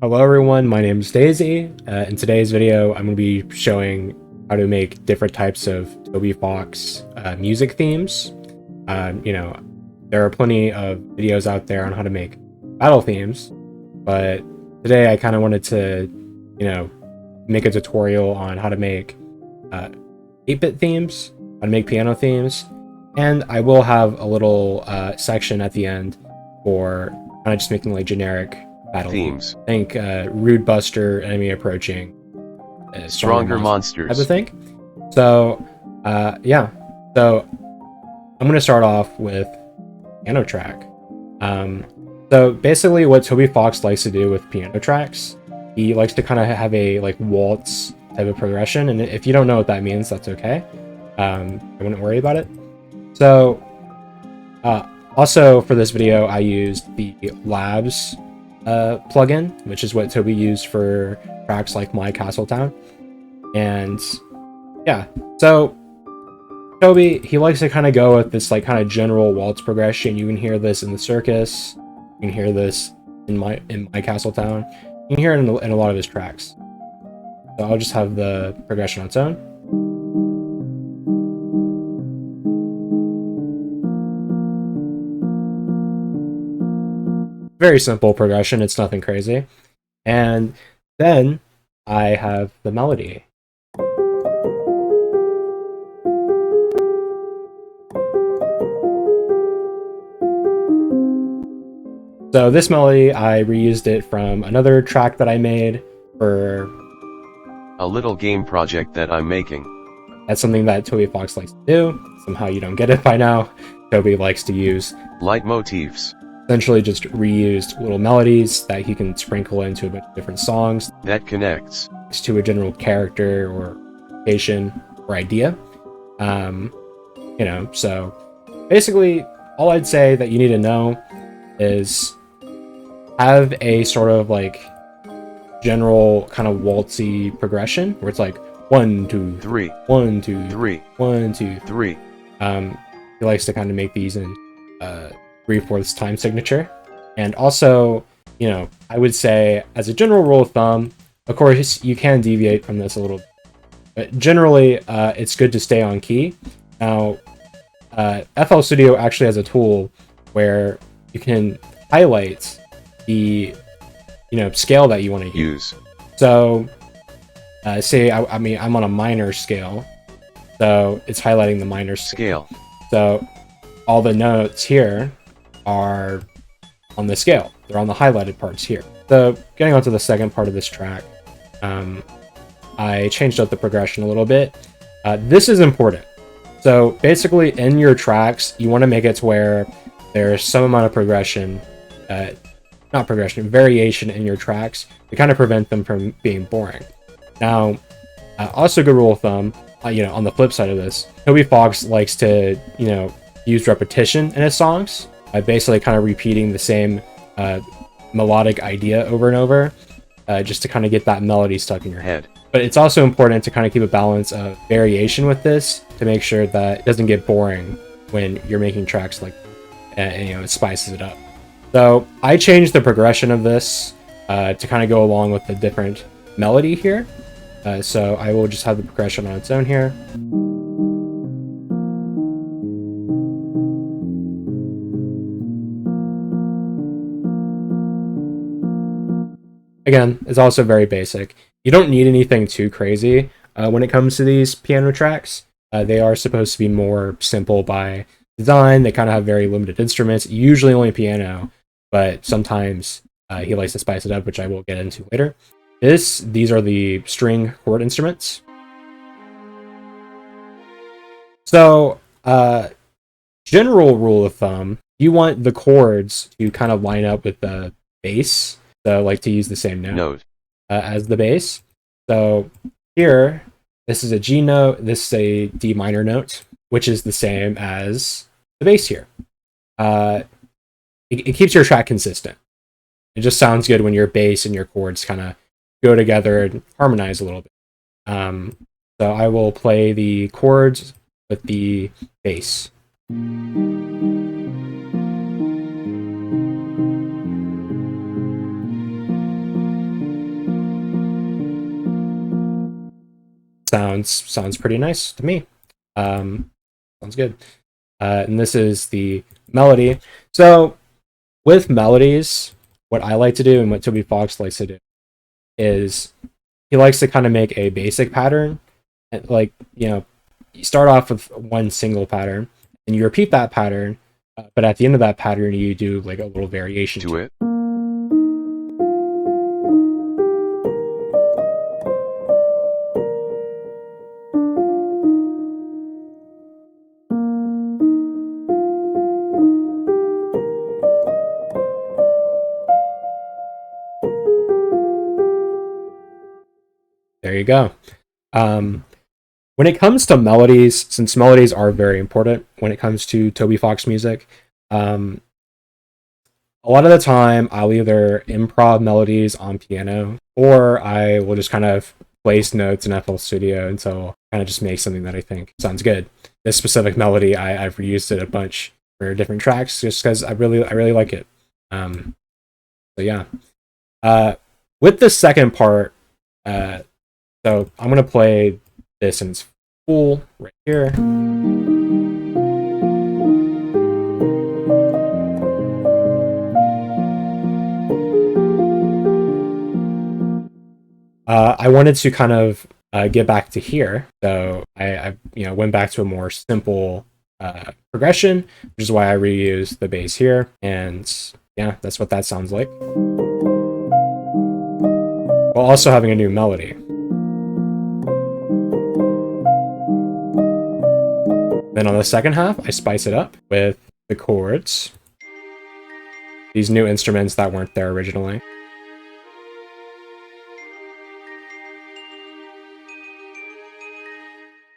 Hello everyone, my name is Daisy. In today's video, I'm going to be showing how to make different types of Toby Fox music themes. There are plenty of videos out there on how to make battle themes, but today I kind of wanted to, make a tutorial on how to make 8-bit themes, how to make piano themes, and I will have a little section at the end for kind of just making like generic battle themes. Think rude buster, enemy approaching, stronger monsters type of thing. So yeah, so I'm gonna start off with piano track. So basically what Toby Fox likes to do with piano tracks, he likes to kind of have a like waltz type of progression, and if you don't know what that means, that's okay. I wouldn't worry about it. So also for this video I used the Labs plugin, which is what Toby used for tracks like My Castletown. And yeah, so Toby, he likes to kind of go with this like kind of general waltz progression. You can hear this in the circus, you can hear this in my Castletown, you can hear it in a lot of his tracks. So I'll just have the progression on its own. Very simple progression, it's nothing crazy. And then I have the melody. So this melody, I reused it from another track that I made for a little game project that I'm making. That's something that Toby Fox likes to do. Somehow you don't get it by now. Toby likes to use leitmotifs. Essentially just reused little melodies that he can sprinkle into a bunch of different songs that connects to a general character or location or idea. So basically all I'd say that you need to know is have a sort of like general kind of waltzy progression where it's like 1 2 3 1 2 3 1 2 3. He likes to kind of make these in 3/4 time signature. And also, I would say as a general rule of thumb, of course you can deviate from this a little bit, but generally it's good to stay on key. Now FL Studio actually has a tool where you can highlight the scale that you want to use. So say I'm on a minor scale, so it's highlighting the minor scale. So all the notes here are on the scale. They're on the highlighted parts here. So getting onto the second part of this track, I changed up the progression a little bit. This is important. So basically in your tracks, you want to make it to where there's some amount of variation in your tracks to kind of prevent them from being boring. Now, also good rule of thumb, on the flip side of this, Toby Fox likes to, use repetition in his songs by basically kind of repeating the same melodic idea over and over, just to kind of get that melody stuck in your head. But it's also important to kind of keep a balance of variation with this to make sure that it doesn't get boring when you're making tracks like, it spices it up. So I changed the progression of this to kind of go along with the different melody here. So I will just have the progression on its own here. Again, it's also very basic. You don't need anything too crazy when it comes to these piano tracks. They are supposed to be more simple by design. They kind of have very limited instruments, usually only piano, but sometimes he likes to spice it up, which I will get into later. These are the string chord instruments. So, general rule of thumb, you want the chords to kind of line up with the bass. So I like to use the same note as the bass. So here, this is a G note, this is a D minor note, which is the same as the bass here. It keeps your track consistent. It just sounds good when your bass and your chords kind of go together and harmonize a little bit. So I will play the chords with the bass. Sounds pretty nice to me. Sounds good. And this is the melody. So with melodies, what I like to do and what Toby Fox likes to do is he likes to kind of make a basic pattern. And like, you start off with one single pattern and you repeat that pattern, but at the end of that pattern, you do like a little variation to it. There you go. When it comes to melodies, since melodies are very important when it comes to Toby Fox music, a lot of the time I'll either improv melodies on piano or I will just kind of place notes in FL Studio until kind of just make something that I think sounds good. This specific melody, I've reused it a bunch for different tracks just because I really like it. So yeah. With the second part, so I'm gonna play this in its full right here. I wanted to kind of get back to here, so I went back to a more simple progression, which is why I reused the bass here, and yeah, that's what that sounds like. While also having a new melody. Then on the second half, I spice it up with the chords. These new instruments that weren't there originally.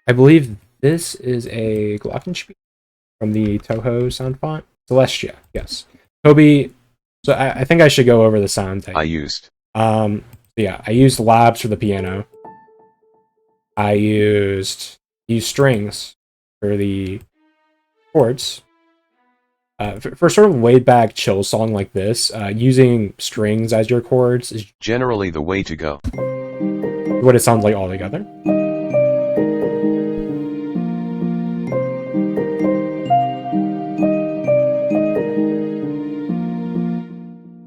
I believe this is a glockenspiel from the Toho sound font. Celestia, yes. Toby, so I think I should go over the sound I used. Yeah, I used labs for the piano. I used strings for the chords. For sort of laid back chill song like this, using strings as your chords is generally the way to go. What it sounds like all together.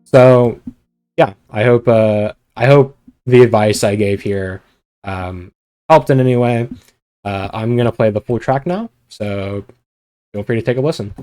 So yeah, I hope the advice I gave here helped in any way. I'm gonna play the full track now, so feel free to take a listen.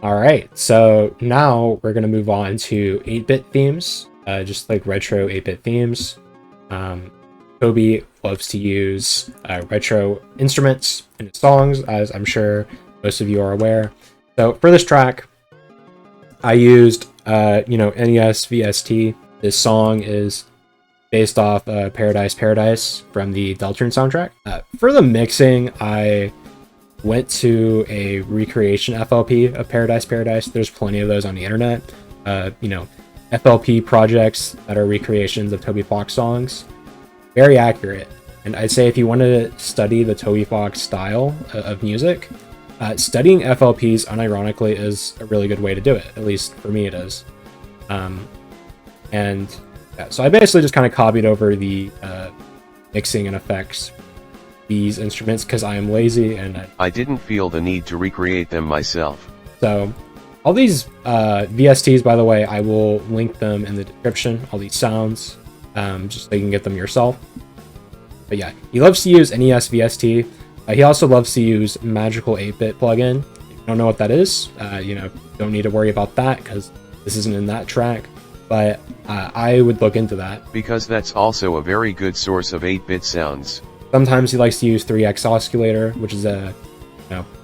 Alright, so now we're going to move on to 8-bit themes, just like retro 8-bit themes. Toby loves to use retro instruments in his songs, as I'm sure most of you are aware. So for this track, I used, NES VST. This song is based off Paradise Paradise from the Deltarune soundtrack. For the mixing, I went to a recreation FLP of Paradise Paradise. There's plenty of those on the internet. FLP projects that are recreations of Toby Fox songs. Very accurate. And I'd say if you want to study the Toby Fox style of music, studying FLPs unironically is a really good way to do it. At least for me it is. So I basically just kind of copied over the mixing and effects these instruments because I am lazy and I didn't feel the need to recreate them myself. So all these VSTs, by the way, I will link them in the description, all these sounds, just so you can get them yourself. But yeah, he loves to use NES VST. He also loves to use Magical 8-bit plugin. If you don't know what that is, don't need to worry about that because this isn't in that track. But I would look into that. Because that's also a very good source of 8-bit sounds. Sometimes he likes to use 3x Osculator, which is a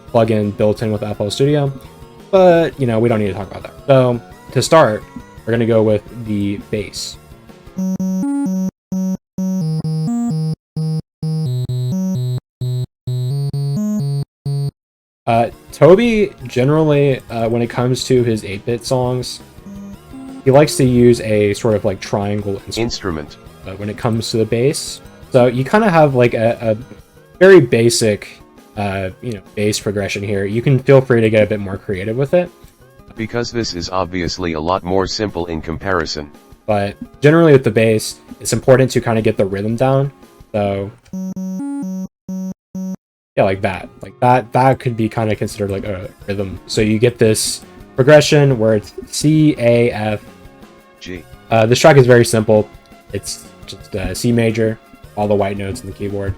plugin built in with FL Studio. But, we don't need to talk about that. So, to start, we're going to go with the bass. Toby, generally, when it comes to his 8-bit songs, he likes to use a sort of like triangle instrument when it comes to the bass. So you kind of have like a very basic, bass progression here. You can feel free to get a bit more creative with it. Because this is obviously a lot more simple in comparison. But generally with the bass, it's important to kind of get the rhythm down. So yeah, like that. That could be kind of considered like a rhythm. So you get this progression where it's C, A, F, G. This track is very simple. It's just C major, all the white notes in the keyboard.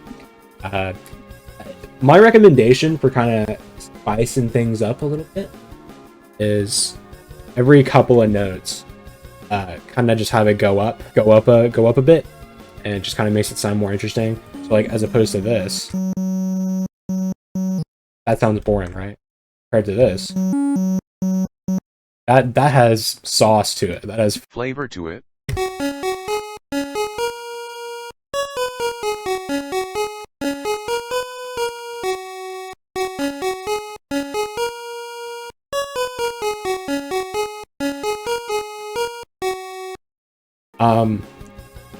My recommendation for kind of spicing things up a little bit is every couple of notes, kind of just have it go up a bit, and it just kind of makes it sound more interesting. So like as opposed to this, that sounds boring, right? Compared to this, that has sauce to it. That has flavor to it.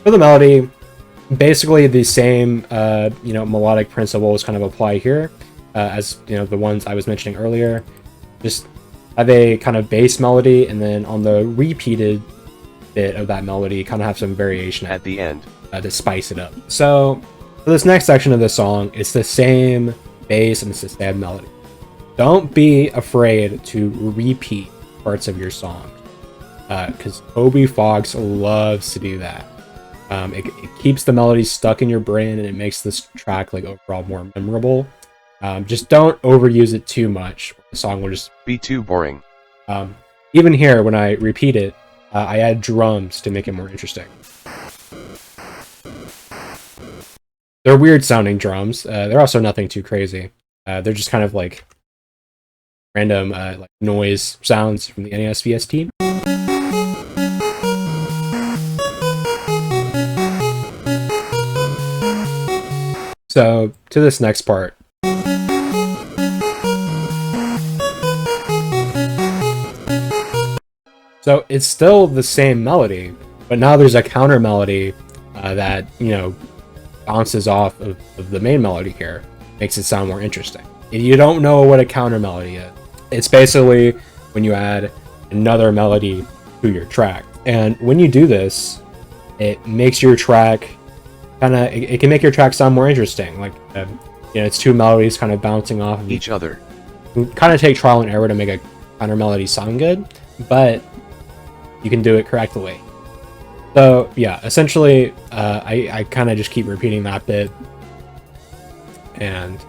For the melody, basically the same melodic principles kind of apply here as the ones I was mentioning earlier. Just have a kind of bass melody, and then on the repeated bit of that melody, kind of have some variation at the end to spice it up. So for this next section of the song, it's the same bass and it's the same melody. Don't be afraid to repeat parts of your song, because Toby Fox loves to do that. It keeps the melody stuck in your brain, and it makes this track like overall more memorable. Just don't overuse it too much. The song will just be too boring. Even here, when I repeat it, I add drums to make it more interesting. They're weird sounding drums. They're also nothing too crazy. They're just kind of like random like noise sounds from the NES VST. So to this next part. So it's still the same melody, but now there's a counter melody that, bounces off of the main melody here. Makes it sound more interesting. If you don't know what a counter melody is, it's basically when you add another melody to your track. And when you do this, it makes your track it can make your track sound more interesting. Like, it's two melodies kind of bouncing off of each other. Kind of take trial and error to make a counter melody sound good, but you can do it correctly. So yeah, essentially, I kind of just keep repeating that bit, and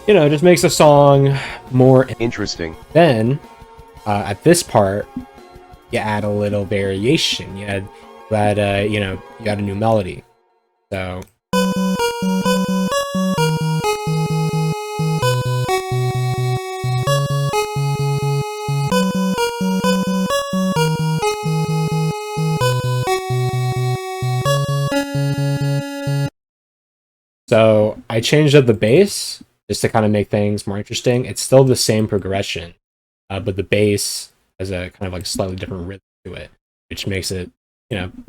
just makes the song more interesting. Then, at this part, you add a little variation. You add a new melody. So. So I changed up the bass just to kind of make things more interesting. It's still the same progression, but the bass has a kind of like slightly different rhythm to it, which makes it,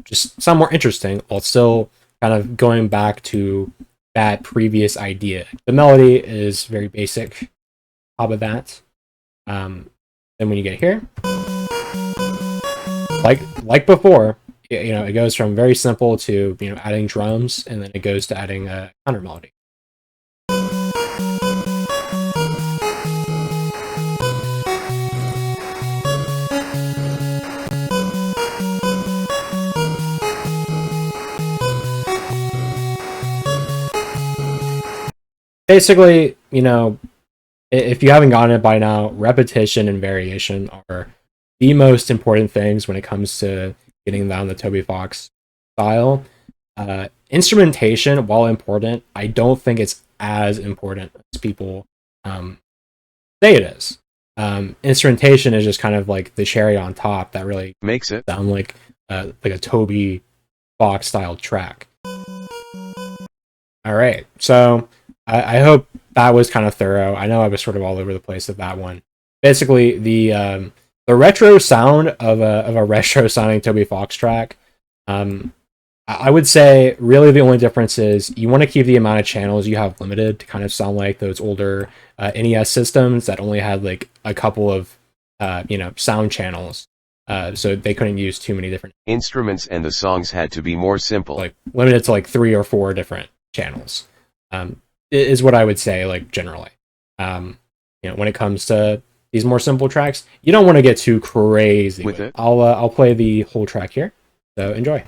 just sound more interesting while still kind of going back to that previous idea. The melody is very basic, top of that. Then when you get here, like before, it goes from very simple to adding drums, and then it goes to adding a counter melody. basically, you know, if you haven't gotten it by now, repetition and variation are the most important things when it comes to getting down the Toby Fox style. Instrumentation, while important, I don't think it's as important as people say it is. Instrumentation is just kind of like the cherry on top that really makes it sound like a Toby Fox style track. All right, so I hope that was kind of thorough. I know I was sort of all over the place with that one. Basically, the retro sound of a retro sounding Toby Fox track. I would say really the only difference is you want to keep the amount of channels you have limited to kind of sound like those older NES systems that only had like a couple of sound channels, so they couldn't use too many different instruments, and the songs had to be more simple, like limited to like 3 or 4 different channels. Is what I would say, like generally. When it comes to these more simple tracks, you don't want to get too crazy with it. I'll play the whole track here, so enjoy.